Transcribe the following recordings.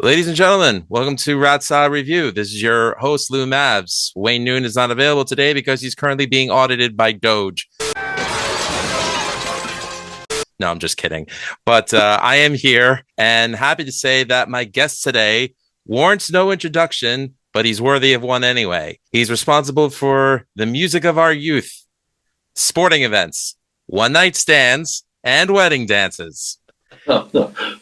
Ladies and gentlemen, welcome to Ratsaw Review. This is your host, Lou Mavs. Wayne Noon is not available today because he's currently being audited by Doge. No, I'm just kidding. But I am here and happy to say that my guest today warrants no introduction, but he's worthy of one anyway. He's responsible for the music of our youth, sporting events, one-night stands, and wedding dances.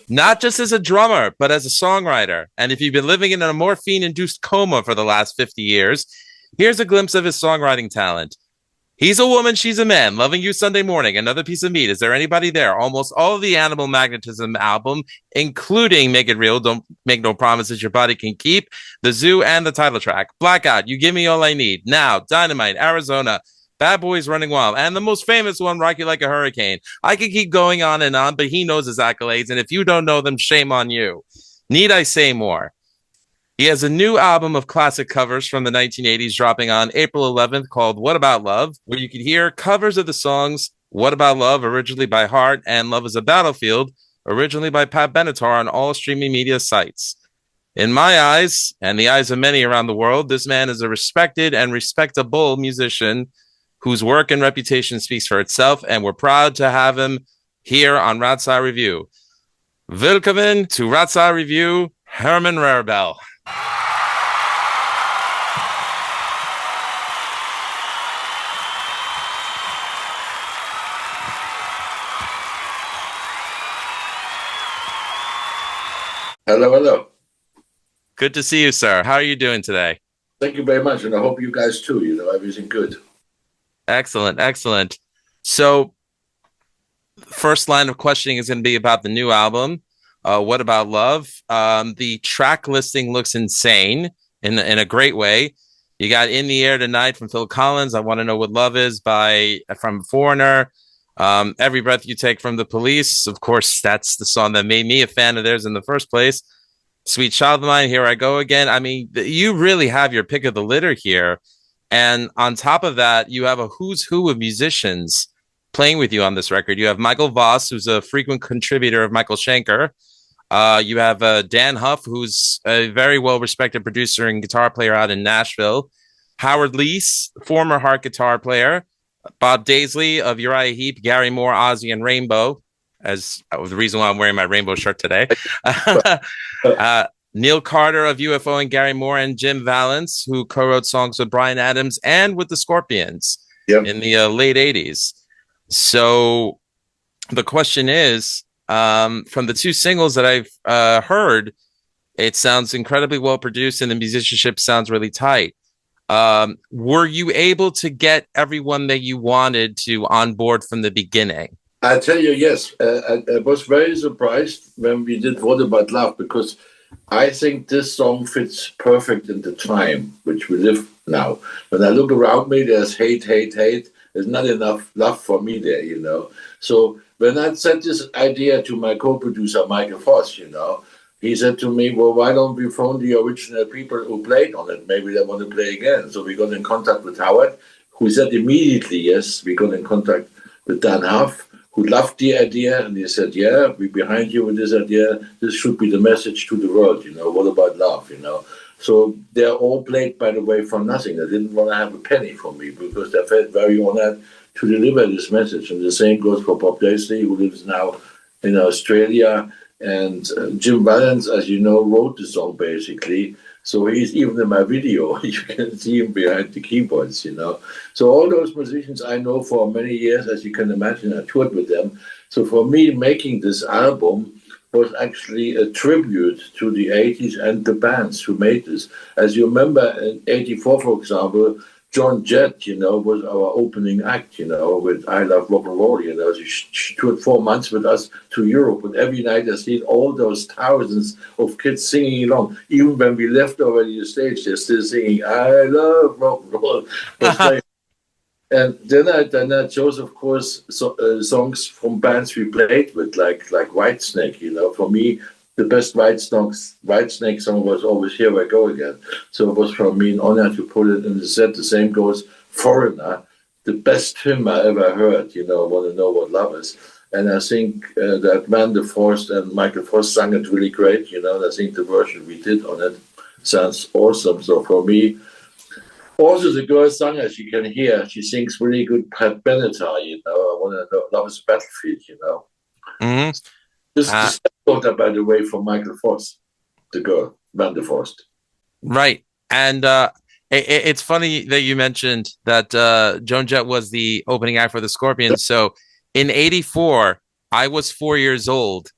Not just as a drummer, but as a songwriter. And if you've been living in a morphine-induced coma for the last 50 years, here's a glimpse of his songwriting talent. He's a woman, she's a man. Loving You Sunday Morning, Another Piece of Meat. Is there anybody there? Almost all of the Animal Magnetism album, including Make It Real, Don't Make No Promises Your Body Can Keep, The Zoo, and the title track. Blackout, You Give Me All I Need. Now, Dynamite, Arizona, Bad Boys Running Wild, and the most famous one, Rock You Like a Hurricane. I could keep going on and on, but he knows his accolades, and if you don't know them, shame on you. Need I say more? He has a new album of classic covers from the 1980s dropping on April 11th called What About Love, where you can hear covers of the songs What About Love, originally by Heart, and Love is a Battlefield, originally by Pat Benatar on all streaming media sites. In my eyes, and the eyes of many around the world, this man is a respected and respectable musician whose work and reputation speaks for itself, and we're proud to have him here on Ratsaw Review. Willkommen to Ratsaw Review, Herman Rarebell. Hello. Good to see you, sir. How are you doing today? Thank you very much, and I hope you guys too. Everything good. Excellent. So, first line of questioning is going to be about the new album. What About Love? The track listing looks insane in a great way. You got In the Air Tonight from Phil Collins. I Want to Know What Love Is from Foreigner. Every Breath You Take from The Police. Of course, that's the song that made me a fan of theirs in the first place. Sweet Child of Mine, Here I Go Again. I mean, you really have your pick of the litter here. And on top of that, you have a who's who of musicians playing with you on this record. You have Michael Voss, who's a frequent contributor of Michael Schenker. You have Dan Huff, who's a very well-respected producer and guitar player out in Nashville. Howard Leese, former Heart guitar player. Bob Daisley of Uriah Heep, Gary Moore, Ozzy, and Rainbow, as the reason why I'm wearing my Rainbow shirt today. Neil Carter of UFO and Gary Moore, and Jim Valance, who co-wrote songs with Bryan Adams and with the Scorpions in the late 80s. So the question is, from the two singles that I've heard, it sounds incredibly well produced and the musicianship sounds really tight. Were you able to get everyone that you wanted to on board from the beginning? I tell you, yes. I was very surprised when we did What About Love, because I think this song fits perfect in the time which we live now. When I look around me, there's hate. There's not enough love for me there, So when I sent this idea to my co-producer, Michael Voss, he said to me, well, why don't we phone the original people who played on it? Maybe they want to play again. So we got in contact with Howard, who said immediately, yes. We got in contact with Dan Huff, who loved the idea, and he said, yeah, we're behind you with this idea. This should be the message to the world, what about love, So they're all played, by the way, for nothing. They didn't want to have a penny from me because they felt very honored to deliver this message. And the same goes for Bob Daisley, who lives now in Australia. And Jim Valance, as you know, wrote the song basically. So he's even in my video. You can see him behind the keyboards, So all those musicians I know for many years, as you can imagine, I toured with them. So for me, making this album was actually a tribute to the 80s and the bands who made this. As you remember, in 84, for example, John Jett, was our opening act, with I Love Rock and Roll, She toured 4 months with us to Europe, and every night I seen all those thousands of kids singing along. Even when we left already the stage, they're still singing I Love Rock and Roll. And then I chose, of course, songs from bands we played with, like Whitesnake, For me, the best Whitesnake song was always Here I Go Again. So it was for me an honor to put it in the set. The same goes Foreigner, the best hymn I ever heard, Want to Know What Love Is. And I think that Van der Forst and Michael Frost sang it really great, you know. And I think the version we did on it sounds awesome. So for me, also the girl song, as you can hear, she sings really good Pat Benatar, you know. I want to know Love is a Battlefield, you know. Mm-hmm. This daughter, by the way, from Michael Frost, the girl, Van der Forst. Right. And it's funny that you mentioned that Joan Jett was the opening act for the Scorpions. So in '84, I was 4 years old,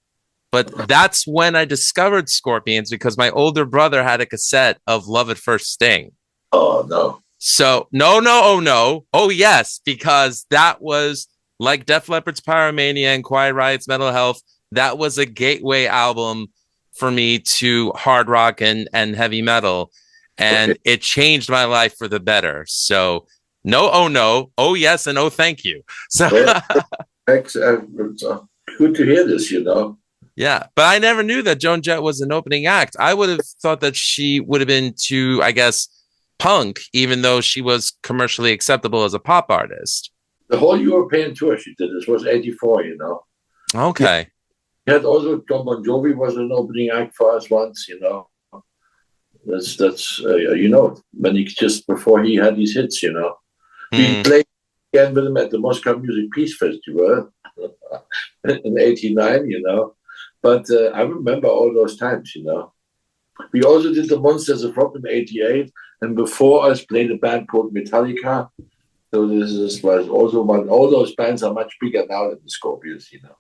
but that's when I discovered Scorpions because my older brother had a cassette of Love at First Sting. Oh, no. So no. Oh, yes, because that was like Def Leppard's Pyromania and Quiet Riot's Mental Health. That was a gateway album for me to hard rock and heavy metal. And it changed my life for the better. So no, oh no, oh yes, and oh thank you. So It's good to hear this, you know. yeah, but I never knew that Joan Jett was an opening act. I would have thought that she would have been too, I guess, punk, even though she was commercially acceptable as a pop artist. The whole European tour she did, this was '84, you know. Okay. He had also John Bon Jovi was an opening act for us once, you know. That's you know, when he just before he had his hits, you know. We played again with him at the Moscow Music Peace Festival in '89, you know. But I remember all those times, you know. We also did the Monsters of Rock in '88, and before us played a band called Metallica. So was also one. All those bands are much bigger now than the Scorpions, you know,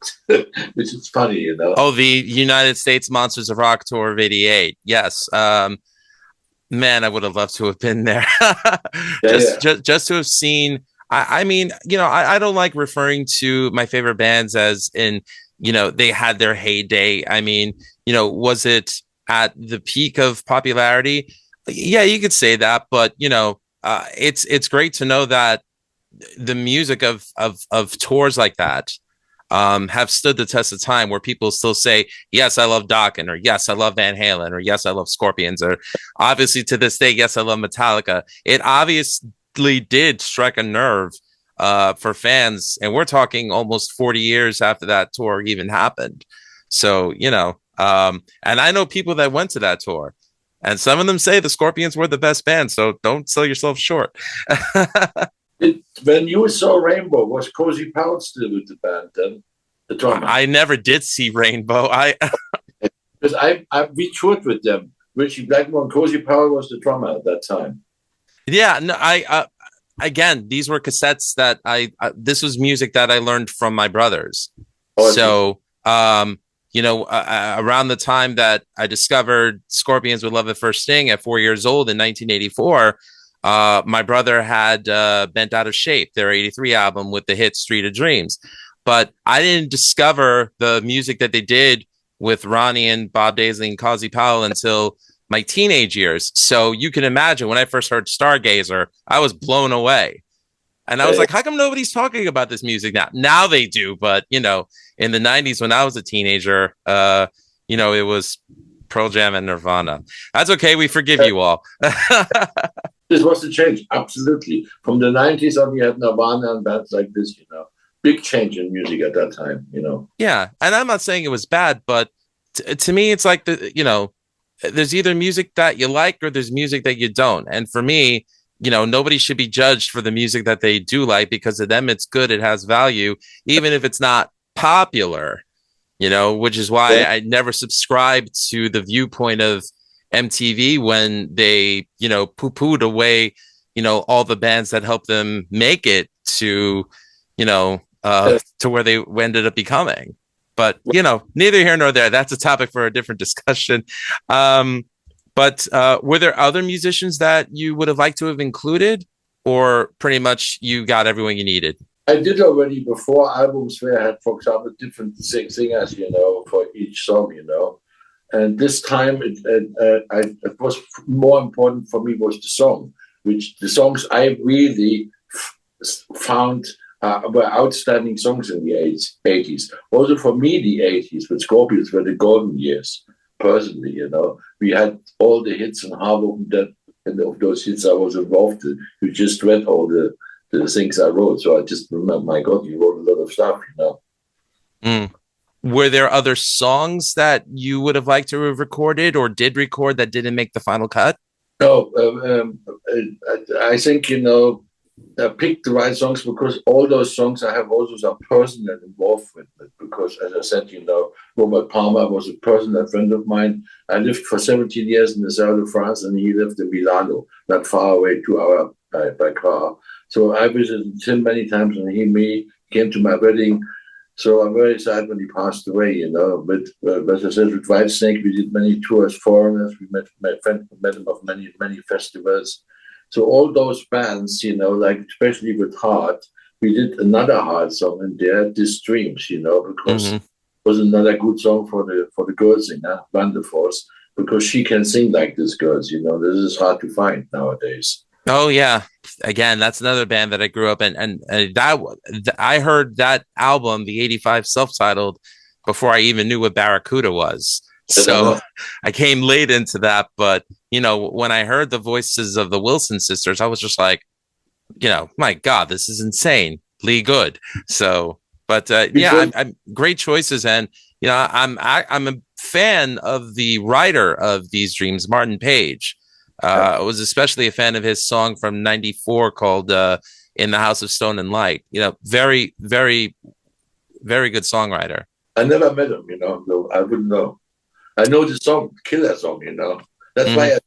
which is funny, you know. Oh, the United States Monsters of Rock tour of '88. Yes. Man, I would have loved to have been there. Just to have seen. I mean, you know, I don't like referring to my favorite bands as in, you know, they had their heyday. I mean, you know, was it at the peak of popularity? Yeah, you could say that, but you know, it's great to know that the music of tours like that have stood the test of time, where people still say, yes, I love Dokken, or yes, I love Van Halen, or yes, I love Scorpions, or obviously to this day, yes, I love Metallica. It obviously did strike a nerve for fans, and we're talking almost 40 years after that tour even happened. So, you know, and I know people that went to that tour, and some of them say the Scorpions were the best band, so don't sell yourself short. When you saw Rainbow, was Cozy Powell still with the band then? The drummer. I never did see Rainbow. Because we toured with them. Richie Blackmore and Cozy Powell was the drummer at that time. Yeah, no, again, these were cassettes that this was music that I learned from my brothers. So, you know, around the time that I discovered Scorpions with Love at First Sting at 4 years old in 1984, my brother had Bent Out of Shape, their '83 album with the hit Street of Dreams. But I didn't discover the music that they did with Ronnie and Bob Daisley and Cozy Powell until my teenage years. So you can imagine when I first heard Stargazer, I was blown away. And I was like, how come nobody's talking about this music now? Now they do. But, you know, in the 90s when I was a teenager, you know, it was Pearl Jam and Nirvana. That's okay. We forgive you all. This was the change, absolutely. From the 90s on, you had Nirvana and bands like this, you know. Big change in music at that time, you know. Yeah, and I'm not saying it was bad, but to me, it's like, you know, there's either music that you like or there's music that you don't. And for me, you know, nobody should be judged for the music that they do like, because to them, it's good, it has value, even if it's not popular, you know, which is why I never subscribed to the viewpoint of MTV when they, you know, poo-pooed away, you know, all the bands that helped them make it to, you know, to where they ended up becoming. But, you know, neither here nor there. That's a topic for a different discussion. But were there other musicians that you would have liked to have included, or pretty much you got everyone you needed? I did already before albums where I had, for example, different singers, you know, for each song, you know. And this time, it was more important for me was the song, which the songs I really found were outstanding songs in the 80s. Also for me, the 80s with Scorpions were the golden years, personally, you know. We had all the hits, and half of those hits I was involved in. You just read all the things I wrote. So I just remember, my God, you wrote a lot of stuff, you know. Mm. Were there other songs that you would have liked to have recorded or did record that didn't make the final cut? No, I think, I picked the right songs because all those songs I have also some personal involved with it. Because, as I said, Robert Palmer was a personal friend of mine. I lived for 17 years in the south of France, and he lived in Milano, not far away, 2 hours by car. So I visited him many times, and he me came to my wedding. So I'm very sad when he passed away, But as I said, with Whitesnake, we did many tours, foreigners. We met him of many festivals. So all those bands, like especially with Heart, we did another Heart song in there, This Dreams, because Mm-hmm. it was another good song for the girl singer, Vanderforce, because she can sing like this girls, This is hard to find nowadays. Oh yeah. Again, that's another band that I grew up in, and I heard that album, the '85 self-titled, before I even knew what Barracuda was. I don't So know. I came late into that, but when I heard the voices of the Wilson sisters, I was just like, my God, this is insane. Lee Good. So, but yeah, Before I'm great choices, and I'm a fan of the writer of these dreams, Martin Page. I was especially a fan of his song from '94 called "In the House of Stone and Light." Very, very, very good songwriter. I never met him, no, I wouldn't know. I know the song, Killer Song, That's Mm-hmm. why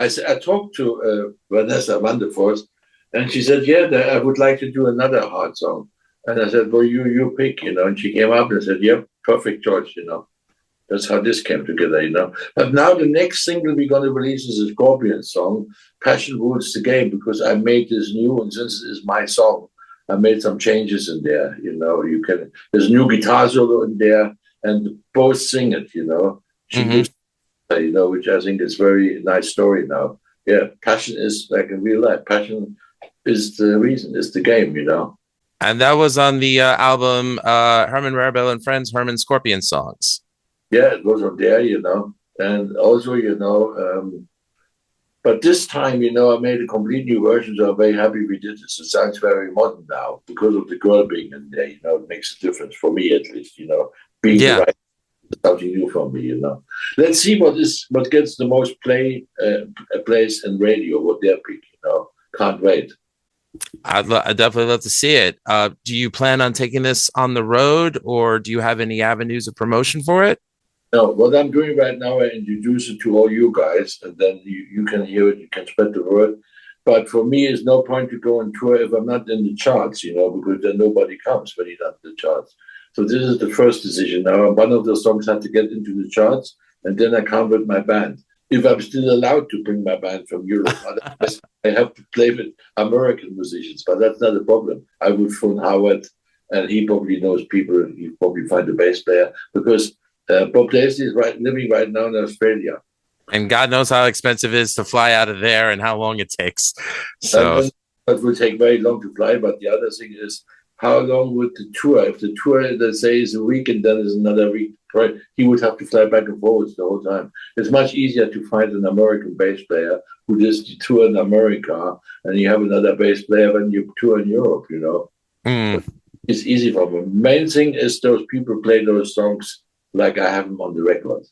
I talked to Vanessa Vanderforst, and she said, "Yeah, I would like to do another hard song." And I said, "Well, you pick, And she came up and said, "Yep, perfect choice, That's how this came together. But now the next single we're going to release is a Scorpions song, "Passion Rules the Game," because I made this new, and since it is my song, I made some changes in there. There's a new guitar solo in there, and both sing it. She Mm-hmm. gives which I think is very nice story now. Yeah, passion is like in real life. Passion is the reason, is the game. And that was on the album Herman Rarebell and Friends, Herman Scorpion songs. Yeah, it was on there. And also, but this time, I made a complete new version, so I'm very happy we did this. It sounds very modern now because of the girl being in there, it makes a difference for me at least, being the Yeah. right something new for me. Let's see what gets the most plays in radio, what they're picking. Can't wait. I'd definitely love to see it. Do you plan on taking this on the road, or do you have any avenues of promotion for it? No, what I'm doing right now, I introduce it to all you guys, and then you can hear it, you can spread the word. But for me, it's no point to go on tour if I'm not in the charts, because then nobody comes when you're not in the charts. So this is the first decision. Now, one of the songs had to get into the charts, and then I come with my band. If I'm still allowed to bring my band from Europe, otherwise I have to play with American musicians, but that's not a problem. I would phone Howard, and he probably knows people, and he probably find a bass player, because Bob Daisley is living right now in Australia. And God knows how expensive it is to fly out of there and how long it takes. So And it will take very long to fly, but the other thing is, how long would the tour, if the tour, let's say, is a week and then is another week, right, he would have to fly back and forwards the whole time. It's much easier to find an American bass player who does the tour in America, and you have another bass player when you tour in Europe, It's easy for them. Main thing is those people play those songs like I have them on the record.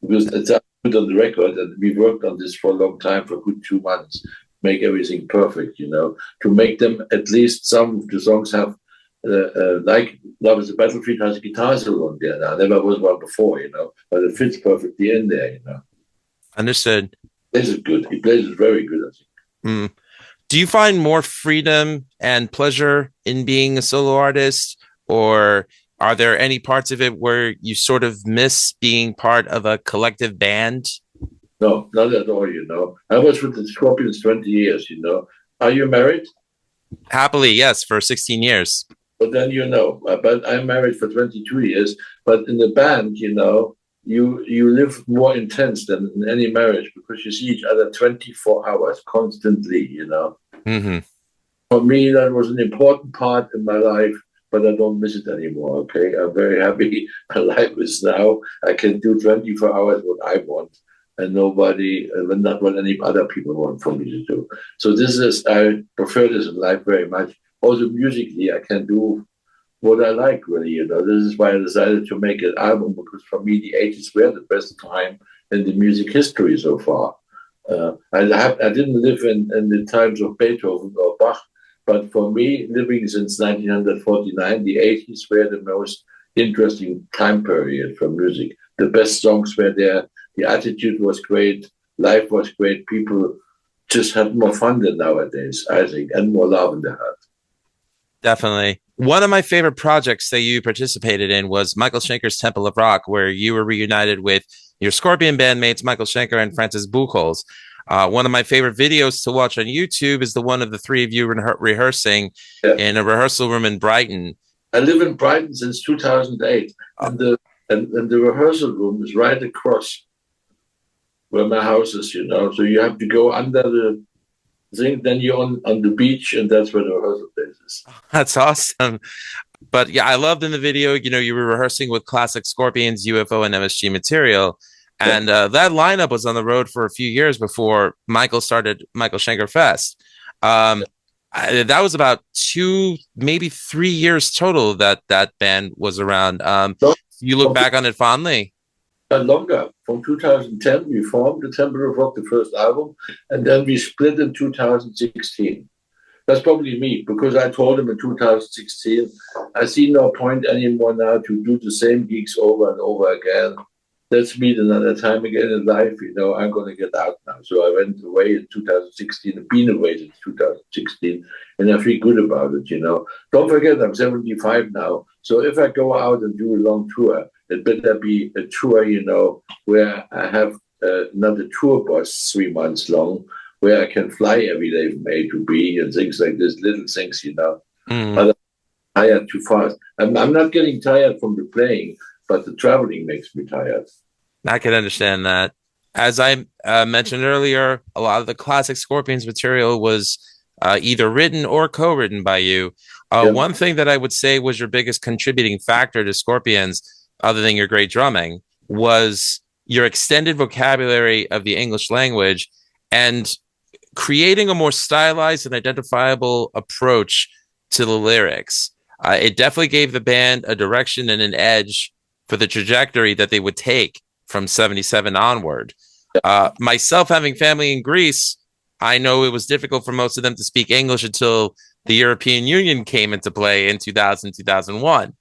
Because it's put on the record, and we worked on this for a long time, for a good 2 months, make everything perfect, to make them, at least some of the songs have, like Love is a Battlefield has a guitar solo on there now. Never was one before, but it fits perfectly in there, Understood. This is good. He plays it very good, I think. Mm. Do you find more freedom and pleasure in being a solo artist, or are there any parts of it where you sort of miss being part of a collective band? No, not at all, I was with the Scorpions 20 years, Are you married? Happily, yes, for 16 years. But then but I'm married for 22 years. But in the band, you live more intense than in any marriage because you see each other 24 hours constantly, Mm-hmm. For me, that was an important part in my life, but I don't miss it anymore. Okay, I'm very happy. My life is now. I can do 24 hours what I want, and nobody, not what any other people want for me to do. So I prefer this in life very much. Also musically, I can do what I like, really. This is why I decided to make an album, because for me, the 80s were the best time in the music history so far. I didn't live in the times of Beethoven or Bach, but for me, living since 1949, the 80s were the most interesting time period for music. The best songs were there. The attitude was great. Life was great. People just had more fun than nowadays, I think, and more love in their heart. Definitely. One of my favorite projects that you participated in was Michael Schenker's Temple of Rock, where you were reunited with your Scorpion bandmates, Michael Schenker and Francis Buchholz. One of my favorite videos to watch on YouTube is the one of the three of you rehearsing in a rehearsal room in Brighton. I live in Brighton since 2008, and the rehearsal room is right across where my house is, So you have to go under the thing, then you're on the beach, and that's where the rehearsal place is. That's awesome. But yeah, I loved in the video, you were rehearsing with classic Scorpions, UFO, and MSG material. And that lineup was on the road for a few years before Michael started Michael Schenker Fest. That was about 2, maybe 3 years total that band was around. You look back on it fondly? Longer. From 2010, we formed the Temple of Rock, the first album, and then we split in 2016. That's probably me, because I told him in 2016, I see no point anymore now to do the same gigs over and over again. Let's meet another time again in life. I'm going to get out now. So I went away in 2016, and been away since 2016, and I feel good about it. Don't forget, I'm 75 now. So if I go out and do a long tour, it better be a tour, where I have not a tour bus 3 months long, where I can fly every day from A to B and things like this, little things, But I'm tired too fast. I'm not getting tired from the playing, but the traveling makes me tired. I can understand that. As I mentioned earlier, a lot of the classic Scorpions material was either written or co-written by you. One thing that I would say was your biggest contributing factor to Scorpions, other than your great drumming, was your extended vocabulary of the English language and creating a more stylized and identifiable approach to the lyrics. It definitely gave the band a direction and an edge for the trajectory that they would take from 77 onward. Myself, having family in Greece, I know it was difficult for most of them to speak English until the European Union came into play in 2000, 2001.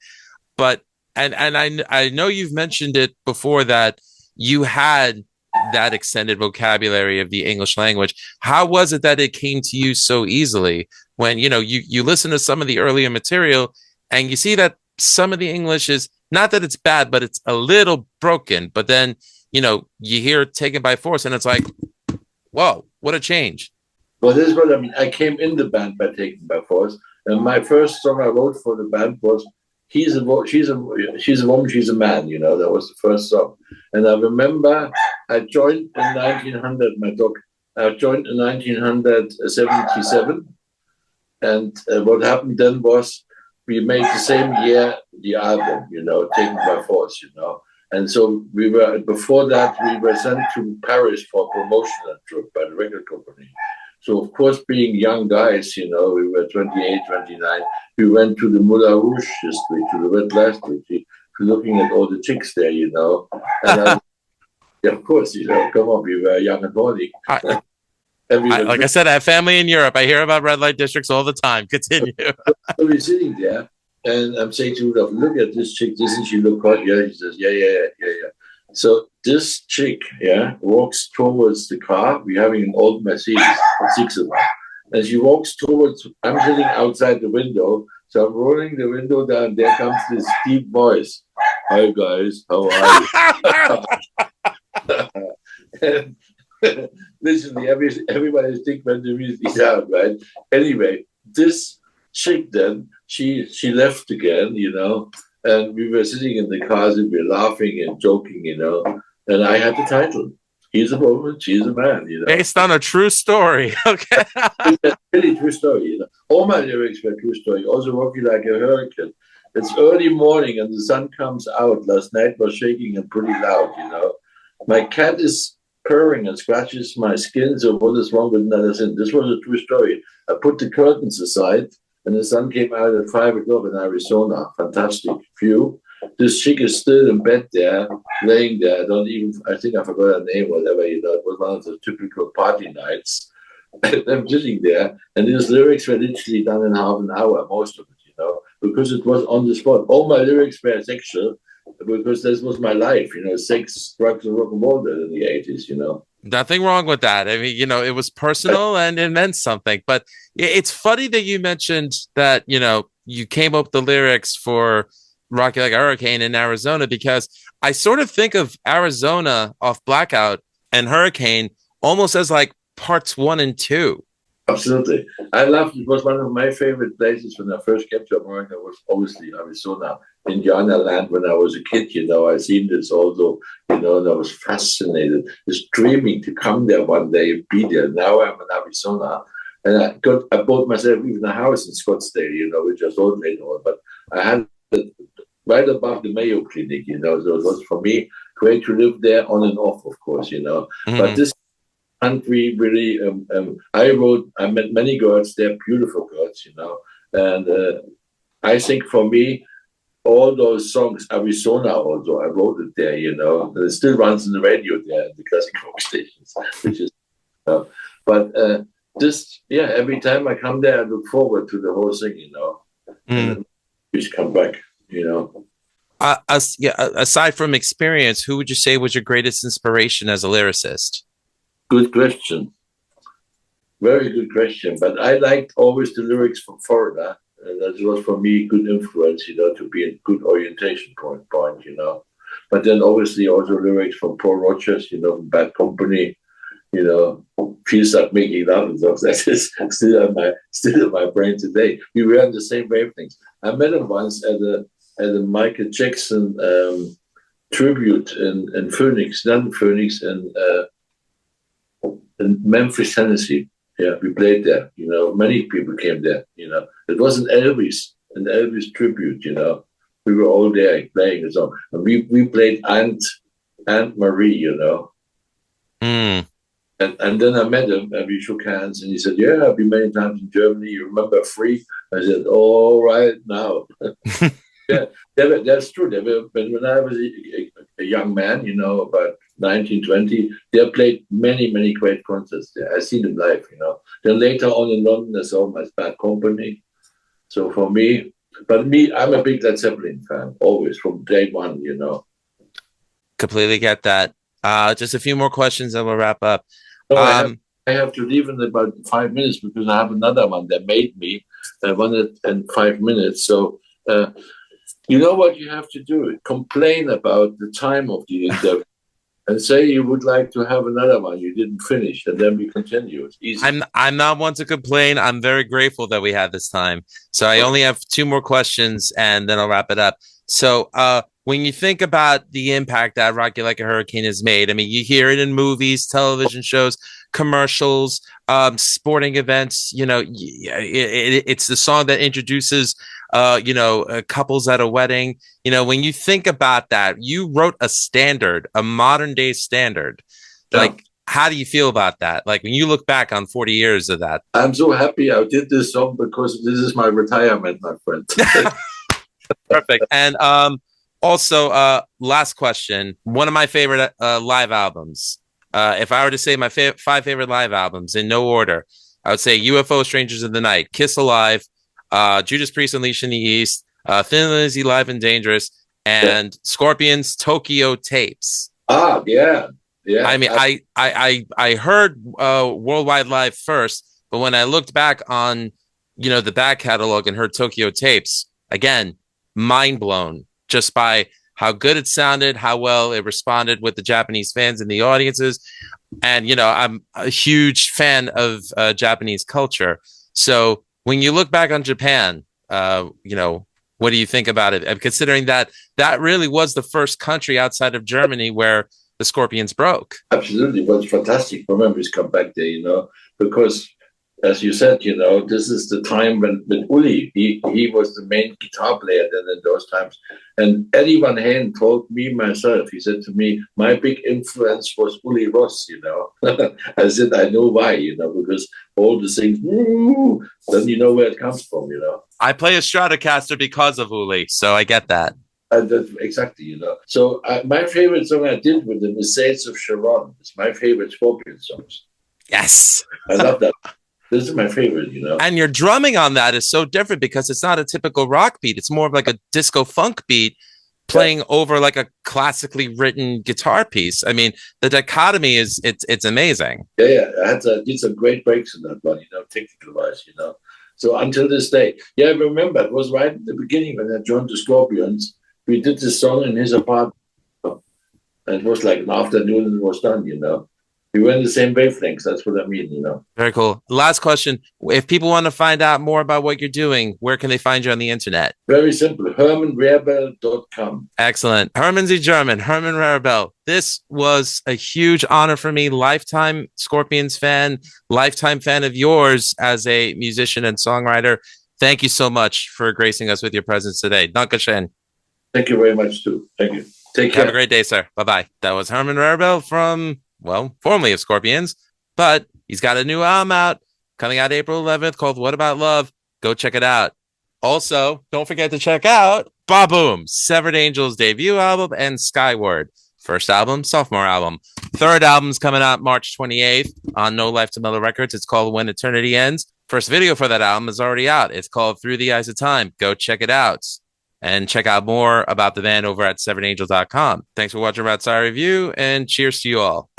But and I know you've mentioned it before that you had that extended vocabulary of the English language. How was it that it came to you so easily when, you listen to some of the earlier material and you see that some of the English is not that it's bad, but it's a little broken. But then, you hear it taken by force and it's like, whoa, what a change. Well, this is what I mean. I came in the band by Taken by Force. And my first song I wrote for the band was she's a woman, she's a man, that was the first song. And I remember I joined in 1900, I joined in 1977. And what happened then was we made the same year the album, Taken by Force, And so before that, we were sent to Paris for a promotional trip by the record company. So, of course, being young guys, we were 28, 29, we went to the Moulin Rouge district, to the Red Light district, looking at all the chicks there, And of course, come on, we were young and horny. Like I said, I have family in Europe. I hear about red light districts all the time. Continue. So we're sitting there, and I'm saying to Rudolph, look at this chick. Doesn't she look hot? Yeah, he says, yeah. So this chick, walks towards the car. We're having an old Mercedes, 6 of them. And she walks towards, I'm sitting outside the window. So I'm rolling the window down. There comes this deep voice. Hi, guys. How are you? Literally, everybody think when the music is out, right? Anyway, this chick then, she left again, and we were sitting in the cars and we were laughing and joking, and I had the title. He's a woman, she's a man, Based on a true story. Okay. It's really true story, All my lyrics were true story. Also Rocky Like a Hurricane. It's early morning and the sun comes out. Last night was shaking and pretty loud, My cat is purring and scratches my skin, so what is wrong with another sin? This was a true story. I put the curtains aside and the sun came out at 5 o'clock in Arizona. Fantastic view. This chick is still in bed there, laying there. I think I forgot her name, whatever, it was one of the typical party nights. And I'm sitting there, and these lyrics were literally done in half an hour, most of it, because it was on the spot. All my lyrics were sexual, because this was my life, sex, drugs, and rock and roll in the 80s. Nothing wrong with that. I mean, it was personal and it meant something. But it's funny that you mentioned that, you came up with the lyrics for Rocky Like a Hurricane in Arizona, because I sort of think of Arizona off Blackout and Hurricane almost as like parts 1 and 2. Absolutely. I loved it. Was one of my favorite places when I first came to America, was obviously Arizona, Indiana land. When I was a kid, I seen this also, and I was fascinated, just dreaming to come there one day and be there. Now I'm in Arizona, and I bought myself even a house in Scottsdale, which I sold later on, but I had it right above the Mayo Clinic, so it was for me great to live there on and off, of course, but this country really, I met many girls there, beautiful girls, and I think for me, all those songs, Arizona also, I wrote it there, and it still runs in the radio there, the classic rock stations, which is, every time I come there, I look forward to the whole thing, and then just come back, Aside from experience, who would you say was your greatest inspiration as a lyricist? Good question. Very good question. But I liked always the lyrics from Foreigner. That was for me good influence, to be a good orientation point, But then obviously also lyrics from Paul Rogers, from Bad Company, Feels Like Making Love and stuff. That is still in my brain today. We were on the same wavelengths. I met him once at a Michael Jackson tribute in Phoenix, not Phoenix, in Memphis, Tennessee. Yeah, we played there. Many people came there. It was an Elvis tribute. We were all there playing the song, and we played Aunt Marie. And then I met him, and we shook hands, and he said, "Yeah, I've been many times in Germany. You remember Free?" I said, "All right now." Yeah, that's true. When I was a young man, about 19, 20, they played many, many great concerts there. I seen them live, Then later on in London, I saw my Bad Company. So for me, I'm a big Led Zeppelin fan, always, from day one, Completely get that. Just a few more questions and we'll wrap up. No, I have to leave in about 5 minutes because I have another one that made me 1 and 5 minutes. So, you know what you have to do? Complain about the time of the interview and say you would like to have another one you didn't finish, and then we continue. It's easy. I'm not one to complain. I'm very grateful that we had this time. So I only have 2 more questions and then I'll wrap it up. So when you think about the impact that Rocky Like a Hurricane has made, I mean, you hear it in movies, television shows, commercials, sporting events. It's the song that introduces couples at a wedding. When you think about that, you wrote a standard, a modern day standard. Yeah. Like, how do you feel about that? Like, when you look back on 40 years of that? I'm so happy I did this song because this is my retirement, my friend. Perfect. And also, last question. One of my favorite live albums. If I were to say my 5 favorite live albums in no order, I would say UFO, Strangers in the Night, Kiss Alive, Judas Priest, Unleashed in the East, Thin Lizzy, Live and Dangerous, and Scorpions, Tokyo Tapes. Ah, yeah. I mean, I heard Worldwide Live first, but when I looked back on, the back catalog and heard Tokyo Tapes, again, mind blown just by how good it sounded, how well it responded with the Japanese fans and the audiences. And, I'm a huge fan of Japanese culture. So when you look back on Japan, what do you think about it? And considering that really was the first country outside of Germany where the Scorpions broke. Absolutely. It was fantastic for memories come back there, because as you said, this is the time when Uli, he was the main guitar player then in those times. And Eddie Van Halen told me myself, he said to me, my big influence was Uli Ross, I said, I know why, because all the things, then you know where it comes from, I play a Stratocaster because of Uli, so I get that. Exactly, So my favorite song I did with the Messages of Sharon. It's my favorite Scorpions songs. Yes. I love that. This is my favorite, And your drumming on that is so different because it's not a typical rock beat. It's more of like a disco funk beat playing over like a classically written guitar piece. I mean, the dichotomy it's amazing. Yeah. I did some great breaks in that one, technical wise, So until this day, I remember it was right at the beginning when I joined the Scorpions. We did this song in his apartment. And it was like an afternoon and it was done, We were in the same wavelengths. That's what I mean, Very cool. Last question. If people want to find out more about what you're doing, where can they find you on the internet? Very simple. HermanRarebell.com. Excellent. Herman Z. German, Herman Rarebell. This was a huge honor for me. Lifetime Scorpions fan, lifetime fan of yours as a musician and songwriter. Thank you so much for gracing us with your presence today. Dankeschön. Thank you very much, too. Thank you. Take care. Have a great day, sir. Bye-bye. That was Herman Rarebell from, formerly of Scorpions, but he's got a new album out coming out April 11th called What About Love? Go check it out. Also, don't forget to check out Ba-Boom, Severed Angel's debut album, and Skyward. First album, sophomore album. Third album's coming out March 28th on No Life to Mellow Records. It's called When Eternity Ends. First video for that album is already out. It's called Through the Eyes of Time. Go check it out. And check out more about the band over at severedangel.com. Thanks for watching Rat Side Review, and cheers to you all.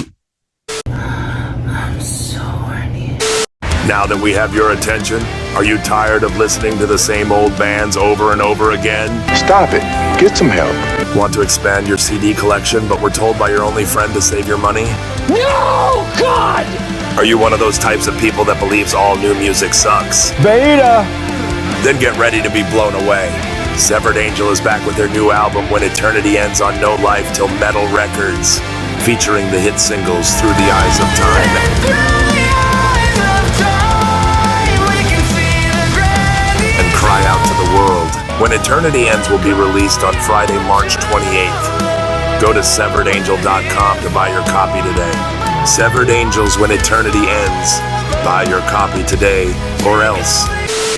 I'm so horny. Now that we have your attention, are you tired of listening to the same old bands over and over again? Stop it. Get some help. Want to expand your CD collection, but were told by your only friend to save your money? No, God! Are you one of those types of people that believes all new music sucks? Beta. Then get ready to be blown away. Severed Angel is back with their new album When Eternity Ends on No Life Till Metal Records, featuring the hit singles Through the Eyes of Time and Cry Out to the World. When Eternity Ends will be released on Friday, March 28th. Go to severedangel.com to buy your copy today. Severed Angels When Eternity Ends. Buy your copy today or else.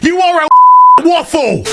You are a waffle.